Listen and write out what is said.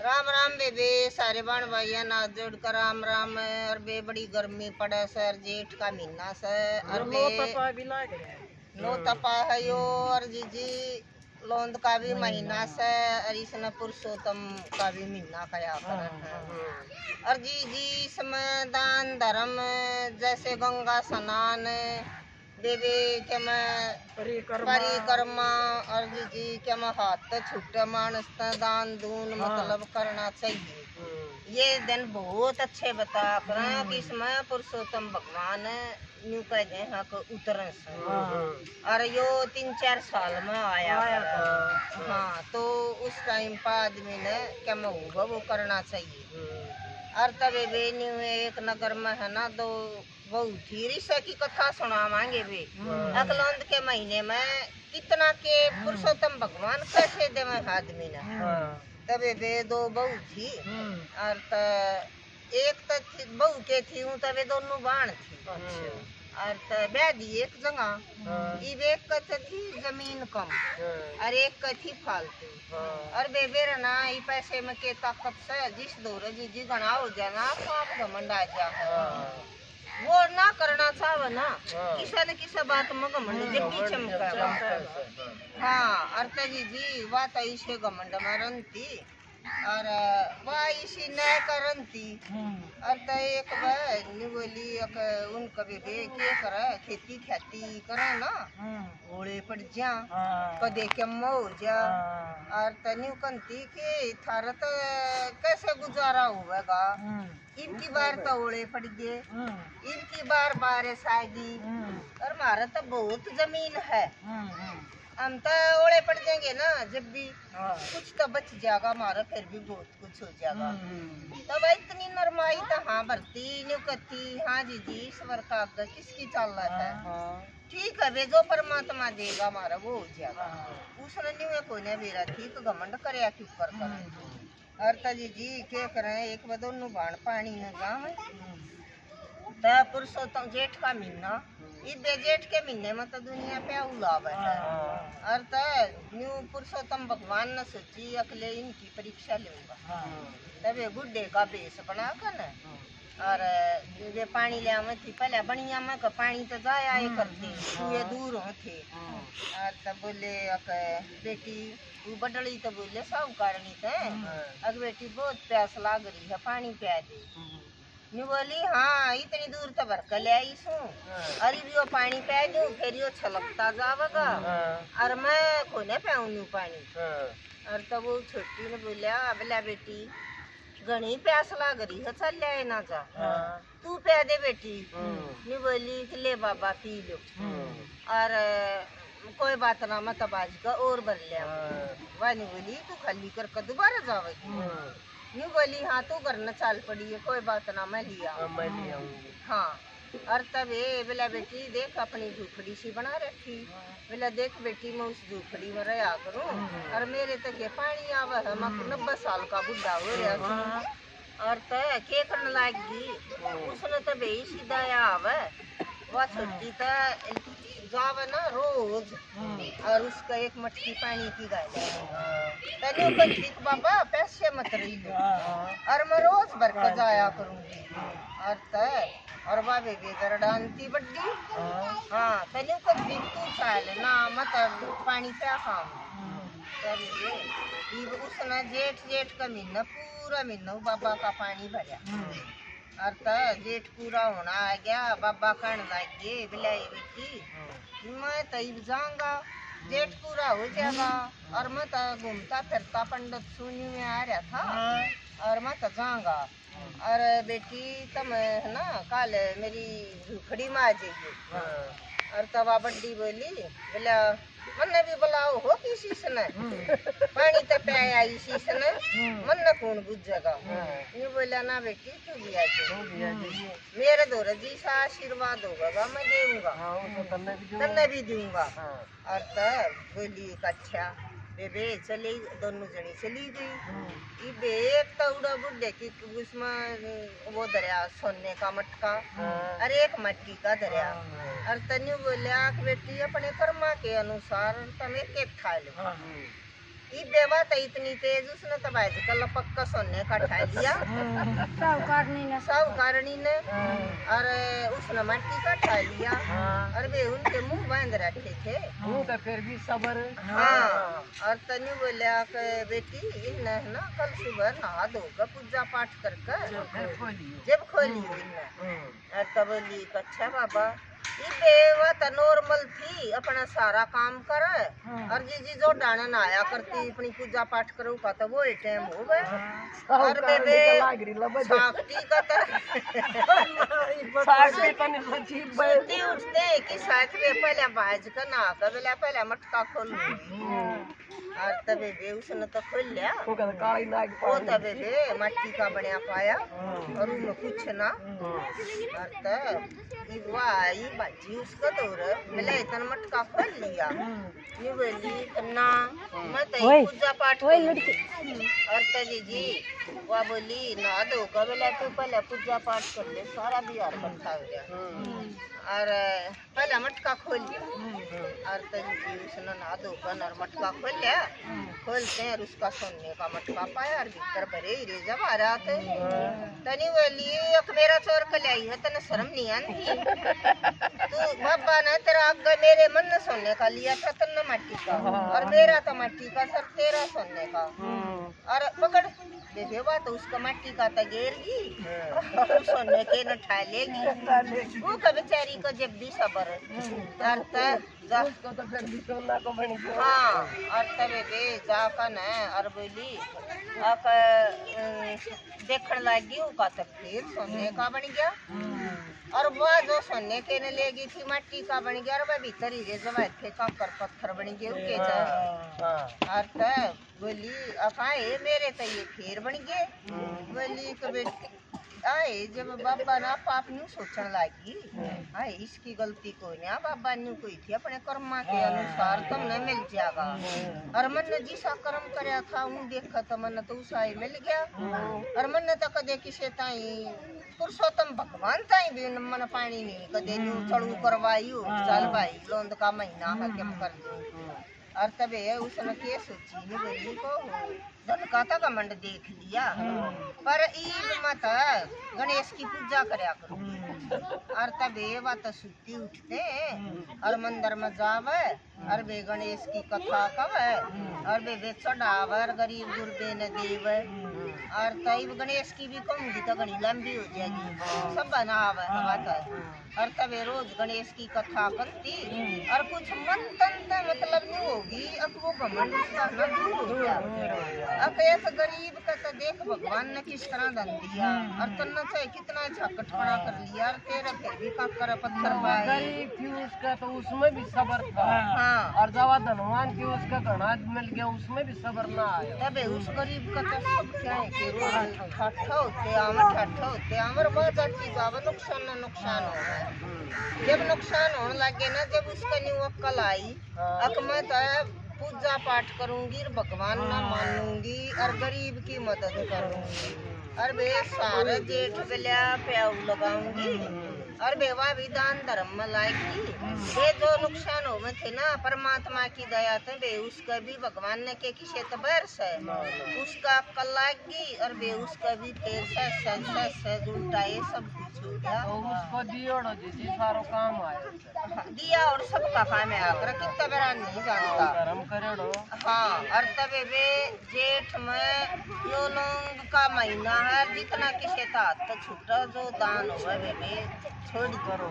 राम राम बेबे सारे बाण भाइया ना जोड़कर राम राम। और बे बड़ी गर्मी पड़े सर, जेठ का महीना से और बे नो तपा है यो। और जीजी लोंद का भी महीना से और इसने पुरुषोत्तम का भी महीना कया करत है। और जीजी इसमें दान धर्म जैसे गंगा स्नान बेबे के मैं परिक्रमा और जी के मैं हाथ छुट्टे मानस दान दून मतलब करना चाहिए। ये दिन बहुत अच्छे बता कर कि इसमें पुरुषोत्तम भगवान न्यू कह गए हाँ को उतरन से और यो 3-4 साल में आया हाँ, तो उस टाइम पर आदमी ने क्या मैं वो करना चाहिए। और तबे बे न्यू एक नगर में है ना दो बहुत ही ऋषि की कथा सुना मांगे वे अकलौंद के महीने में कितना के पुरुषोत्तम भगवान कैसे देवे आदमी ने। तबे वे दो बहू थी और एक तो बहू के थी हूँ तबे दोनों बाण थी और ब्यादी एक जगह एक थी जमीन कम और एक थी फालतू और बेबेर ना ई पैसे में के ताकत से जिस दौर जी गणा हो जाना पाप घमंड आ जा वो ना करना चाहे ना किसी न किसी बात में घमंड जब भी चमका हाँ। और जी बात ऐसे घमंड में रनती और वह इसी न करनती और तो एक बोली उन कभी के करे खेती खेती करे ना घोड़े पड़ जा कदे के मो जा और तन्यू कंती के थारा तो कैसे गुजारा होगा। इनकी बार तो ओले पड़ गए इनकी बार बारिश आएगी और हमारा तो बहुत जमीन है हम तो ओले पड़ जाएंगे ना जब भी कुछ तो बच जाएगा हमारा फिर भी बहुत कुछ हो जाएगा। तो भाई इतनी नरमाई तो हाँ भरती न्यू कती हाँ जी ईश्वर का किसकी चाल रहा है ठीक है वे जो परमात्मा देगा हमारा वो हो जाएगा। उसने न्यू को ने मेरा ठीक घमंड करे कि ऊपर करे और जी क्या करें एक बदों बाण पानी में गाँव पुरुषोत्तम जेठ का महीना इधे जेठ के महीने में तो दुनिया पे उलाव है और न्यू पुरुषोत्तम भगवान ने सोची अकले इनकी परीक्षा लूंगा तबे गुड्डे का बेस बना कर न और ये पानी ले थी पहले बनिया में का पानी तो जाया ही करते ये दूर होते और तब बोले बेटी तू बडली तो बोले साहूकारणी थे अग बेटी बहुत प्यास लाग रही है पानी पिया दे न्यू बोली हाँ इतनी दूर तो भर कर ले आई सू अरे भी वो पानी पिया दूँ फिर यो छलकता जावेगा और मैं कोने पाऊँ न्यू पानी और तब वो छोटी ने बोलिया अबला बेटी घनी प्यास लाग रही है चल ले ना जा तू पिया दे बेटी न्यू बोली ले बाबा पी लो और कोई बात ना मैं तबाज का और भर लिया वानी बोली तू खाली कर दोबारा जावेगी न्यू बोली हाँ तू घर न चाल पड़ी है कोई बात ना मैं लिया हाँ। और तब ये बोला बेटी देख अपनी झूपड़ी सी बना रखी बोला देख बेटी मैं उस झूपड़ी में रहा करूँ और मेरे तक ये पानी आवा है मैं 90 साल का बुढ़ा हो रहा और तो क्या करने लागी उसने तो बे सीधा आवे वह छोटी तो जावे ना रोज और उसका एक मटकी पानी की गाय बाबा पैसे मत रही और मैं रोज भर कर जाया करूंगी और बाबे बेगर डांती बड्डी हाँ तनु को तू चाल ना मत पानी पे खाऊं उसने जेठ का महीना पूरा महीना बाबा का पानी भरा और जेठ पूरा होना आ गया बाबा कहने लग गए बिलाई बेटी मैं तब जाऊंगा जेठ पूरा हो जाएगा और मैं तो घूमता फिरता पंडित सुनी में आ रहा था और मैं तो जाऊंगा और बेटी तुम है ना कल मेरी झूपड़ी में आ जाइए और तवा बड्डी बोली बोला मन भी बुलाओ हो किसी से न पानी तो पे आई शीश ने मन न कौन बुझेगा ये बोला ना बेटी तू भी आ मेरे दौर जी सा आशीर्वाद होगा मैं दूंगा तन्ने भी दूंगा। और तब बोली अच्छा बेबे चली दोनों जनी चली गई इबे एक तौड़ा बुढ़े की उसमें वो दरिया सोने का मटका और एक मटकी का दरिया और तन्यू बोलिया बेटी अपने कर्मा के अनुसार तुम एक खा लो ई बेवा तो इतनी तेज उसने तो भाई कल पक्का सोने का ठा लिया सब कारणी ने और उसने मट्टी का ठा लिया और वे उनके मुंह बांध रखे थे तो फिर भी सबर। हाँ और तनु बोलिया कि बेटी इन्हें ना कल सुबह नहा धोकर पूजा पाठ करके जब खोली इन्हें और तब बोली अच्छा बाबा ये बेवा तो नॉर्मल थी अपना सारा काम करे और जी जो डाणन आया करती अपनी पूजा पाठ करो का तो वो टाइम हो गए और बेबे साखटी का तो उठते कि साथ में पहले बाज का ना कबला पहले मटका खोल और तबे बे उसने तो खोल लिया वो तबे बे मट्टी का बनया पाया और उनमें कुछ ना और तब वाई बाजी उसका दौर मैंने इतना मटका खोल लिया ये बोली ना मैं तो पूजा पाठ और तजी जी वह बोली ना दो कबला तू पहले पूजा पाठ कर ले सारा बिहार इकट्ठा हो गया और पहले मटका खोल लिया और तजी जी उसने ना दो और मटका खोल लिया खोलते हैं और उसका सोने का मटका पाया और भीतर भरे हीरे जब आ रहा थे तनी बोली अब मेरा चोर कलाई है तने शर्म नहीं आती तू बाबा ने तेरा आगे मेरे मन ने सोने का लिया था तन्ने मट्टी का और मेरा तो मट्टी का सर तेरा सोने का और पकड़ देखेगा तो उसका मट्टी का तो गिरगी और सोने के न ठा लेगी वो का बेचारी को जब भी सबर हाँ और तबे बे जाकर न और बोली देखने लगी का तो फिर सोने का बन गया और वह जो सोने के न लेगी थी मट्टी का बन गया और वह भीतर ही जब थे कंकर पत्थर बन गए उनके और तब बोली अकाए मेरे तो ये फिर बन गए बोली कभी आए जब बाबा ना पाप न्यू सोचने लगी आए इसकी गलती कोई नहीं बाबा न्यू कोई थी अपने कर्मा के अनुसार तुमने मिल जाएगा और मन ने जिसा कर्म कराया था उन देखा तो मन तो उसा ही मिल गया और मन ने तो कदे किसे ताई पुरुषोत्तम भगवान ताई भी मन पानी नहीं कदे न्यू चढ़ू करवायु चल भाई लोंद का महीना है क्या कर दो और तबे उसने के सोची नहीं बोली को धनकाता का मंड देख लिया पर ईद मत गणेश की पूजा करया करो और तबे बात सुती उठते और मंदिर में जावे और बे गणेश की कथा कवे और बे चढ़ावर गरीब गुरबे न देवे और तब गणेश की भी कहूँगी तो घनी लंबी हो जाएगी सब बनावे और तबे रोज गणेश की कथा करती और कुछ मन तन मतलब नहीं होगी अब वो घमंड उसका न दूर हो गया अब एक गरीब का तो देख भगवान ने किस तरह दन दिया और तन्ना चाहे कितना झकट खड़ा कर लिया और तेरा फिर भी काकर पत्थर पाए गरीब थी उसका तो उसमें भी सबर था हाँ और जवा धनवान की उसका घना मिल गया उसमें भी सबर ना आया तबे उस गरीब का तो सब क्या है कि रोज ठाठा होते आमर बहुत चीज आवे नुकसान हो रहा है जब नुकसान होने लगे ना जब उसका न्यू अक्ल आई अकमत पूजा पाठ करूंगी और भगवान ना मानूंगी और गरीब की मदद करूंगी और बे सारे जेठ बेलिया प्याऊ लगाऊंगी और बेवा भी दान धर्म में लाएगी ये जो नुकसान हो में थे ना परमात्मा की दया थे बे उसका भी भगवान ने के किसे तो बैरस है उसका अक्ल लाएगी और बे उसका भी फिर सह उल्टा ये सब कुछ हो गया उसको दियो जी सारो काम आया दिया और सबका काम है आकर कितना बड़ा नहीं जानता धर्म करेड़ो हाँ और तबे बे जेठ में यो लोग का महीना है जितना किसे था तो छुट्टा जो दान हुआ बे छोड़ करो।